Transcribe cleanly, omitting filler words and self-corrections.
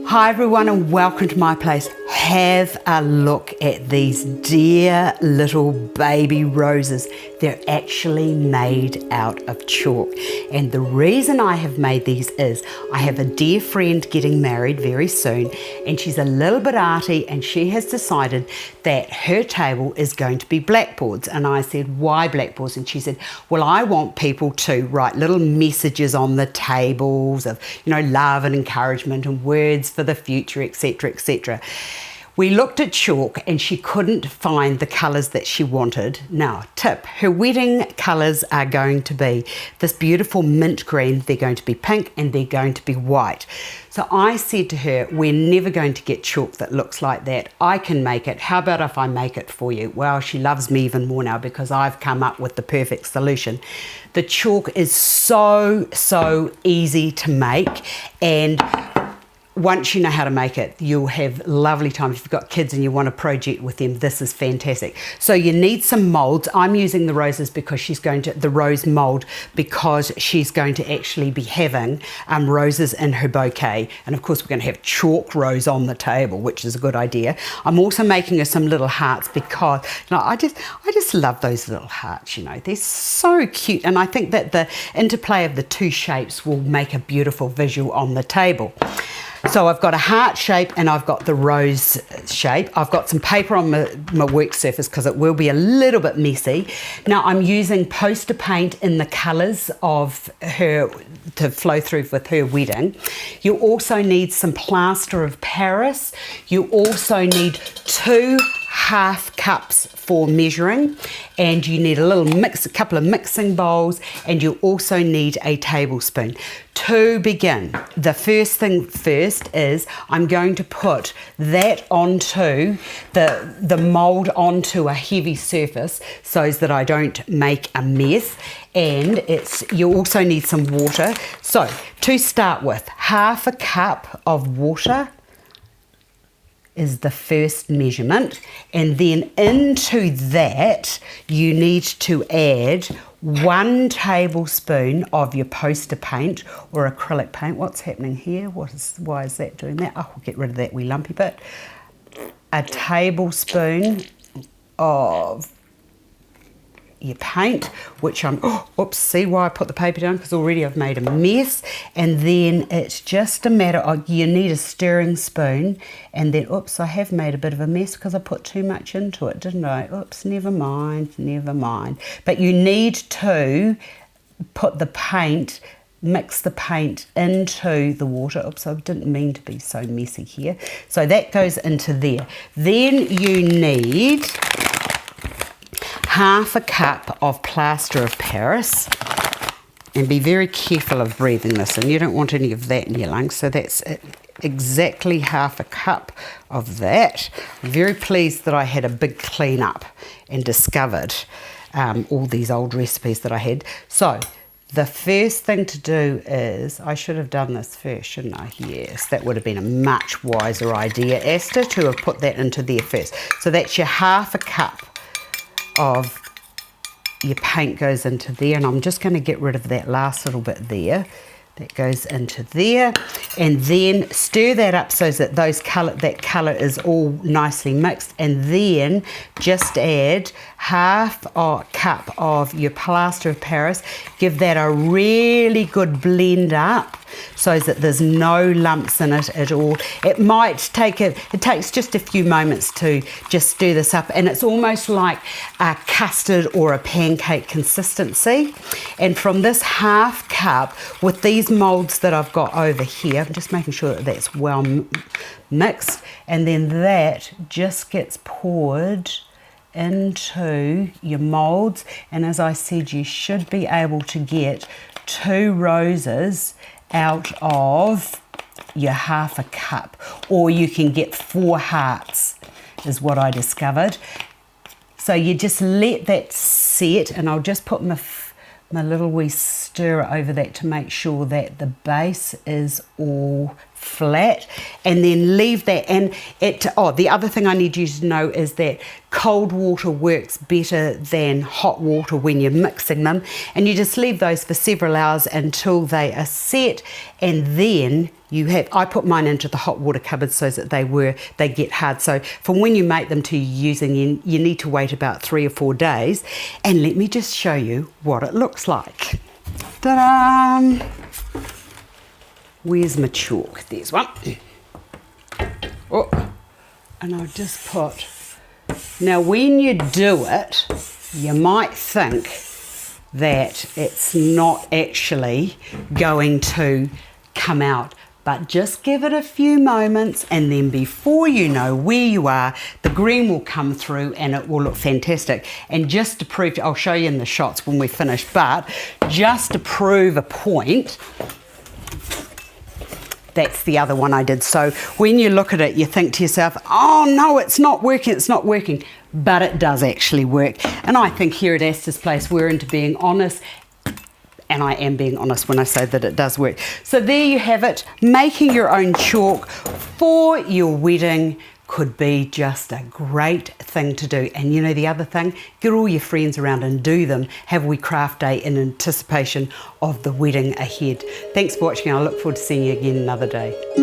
Hi everyone and welcome to my place. Have a look at these dear little baby roses. They're actually made out of chalk. And the reason I have made these is I have a dear friend getting married very soon, and she's a little bit arty, and she has decided that her table is going to be blackboards. And I said, why blackboards? And she said, well, I want people to write little messages on the tables of, love and encouragement and words for the future, etc., etc. We looked at chalk and she couldn't find the colours that she wanted. Now, tip, her wedding colours are going to be this beautiful mint green, they're going to be pink, and they're going to be white. So I said to her, we're never going to get chalk that looks like that. I can make it. How about if I make it for you? Well, she loves me even more now because I've come up with the perfect solution. The chalk is so easy to make, and once you know how to make it, you'll have lovely times. If you've got kids and you want to project with them, this is fantastic. So you need some moulds. I'm using the roses because the rose mould, because she's going to actually be having roses in her bouquet. And of course we're going to have chalk rose on the table, which is a good idea. I'm also making her some little hearts because I just love those little hearts, they're so cute. And I think that the interplay of the two shapes will make a beautiful visual on the table. So I've got a heart shape and I've got the rose shape. I've got some paper on my work surface because it will be a little bit messy. Now I'm using poster paint in the colours of her to flow through with her wedding. You also need some plaster of Paris. You also need 2 half cups for measuring, and you need a couple of mixing bowls, and you also need a tablespoon. To begin, the first thing first is I'm going to put that onto the mould onto a heavy surface so that I don't make a mess. And you also need some water. So to start with, half a cup of water is the first measurement, and then into that you need to add 1 tablespoon of your poster paint or acrylic paint. What's happening here? Why is that doing that? Oh, we'll get rid of that wee lumpy bit. A tablespoon of your paint, which see why I put the paper down, because already I've made a mess. And then it's just a matter of, you need a stirring spoon, and then I have made a bit of a mess because I put too much into it, didn't I? Never mind. But you need to put the paint, mix the paint into the water. I didn't mean to be so messy here. So that goes into there. Then you need half a cup of plaster of Paris, and be very careful of breathing this in. You don't want any of that in your lungs, so that's exactly half a cup of that. I'm very pleased that I had a big clean up and discovered all these old recipes that I had. So the first thing to do is, I should have done this first, shouldn't I? Yes, that would have been a much wiser idea, Astar, to have put that into there first. So that's your half a cup of your paint goes into there, and I'm just going to get rid of that last little bit there. That goes into there, and then stir that up so that that colour is all nicely mixed, and then just add half a cup of your plaster of Paris. Give that a really good blend up so that there's no lumps in it at all. It takes just a few moments to just stir this up, and it's almost like a custard or a pancake consistency. And from this half cup, with these moulds that I've got over here, I'm just making sure that that's well mixed, and then that just gets poured into your moulds. And as I said, you should be able to get 2 roses out of your half a cup, or you can get 4 hearts, is what I discovered. So you just let that set, and I'll just put my little wee stirrer over that to make sure that the base is all flat, and then leave that. And the other thing I need you to know is that cold water works better than hot water when you're mixing them, and you just leave those for several hours until they are set. And then I put mine into the hot water cupboard so that they get hard. So from when you make them to using, you need to wait about 3 or 4 days. And let me just show you what it looks like. Ta-da! Where's my chalk? There's one. Oh, and I'll just put... Now when you do it, you might think that it's not actually going to come out, but just give it a few moments, and then before you know where you are, the green will come through and it will look fantastic. And just to prove, I'll show you in the shots when we're finished, but just to prove a point, that's the other one I did. So when you look at it, you think to yourself, oh no, it's not working, but it does actually work. And I think here at Astar's Place, we're into being honest, and I am being honest when I say that it does work. So there you have it. Making your own chalk for your wedding could be just a great thing to do. And you know the other thing, get all your friends around and do them. Have a wee craft day in anticipation of the wedding ahead. Thanks for watching. I look forward to seeing you again another day.